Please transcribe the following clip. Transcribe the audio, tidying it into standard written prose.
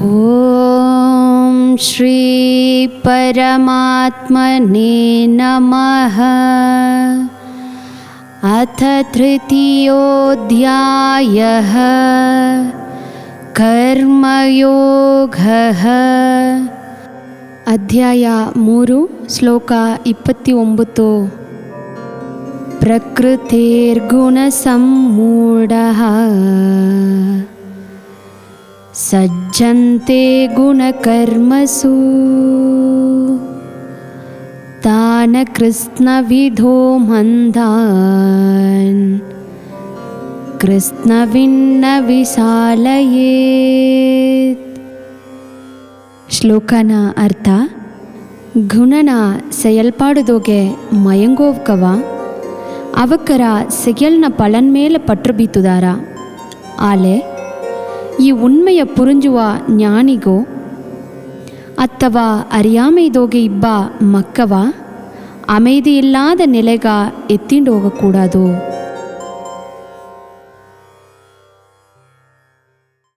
ಓಂ ಶ್ರೀ ಪರಮಾತ್ಮನೇ ನಮಃ. ಅಥ ತೃತೀಯೋಧ್ಯಾಯಃ ಕರ್ಮಯೋಗಃ. ಅಧ್ಯಾಯ 3 ಶ್ಲೋಕ 29. ಪ್ರಕೃತಿರ್ಗುಣಸಮ್ಮೂಢಃ ಸಜ್ಜಂತೆ ಗುಣಕರ್ಮಸು ತಾನ ಕೃಷ್ಣವಿಧೋ ಮಂದಾನ್ ಕೃಷ್ಣವಿನ್ನ ವಿಶಾಲಯೇತ್. ಶ್ಲೋಕನ ಅರ್ಥ: ಗುಣನ செயல்பாடுதோಗೆ ಮಯಂಗೋವ್ಕವ ಅವಕ್ಕರ செயல்ನ பலன் மேல பற்று பீத்துதார ಆಲೆ ಈ ಉಣ್ಮೆಯ ಪುರುಂಜುವ ಜ್ಞಾನಿಗೋ ಅಥವಾ ಅರಿಯಾಮೈದೋಗೆ ಇಬ್ಬ ಮಕ್ಕವ ಅಮೈದಿಯಿಲ್ಲಾದ ನೆಲೆಗ ಎತ್ತಿಂಡೋಗಕೂಡದು.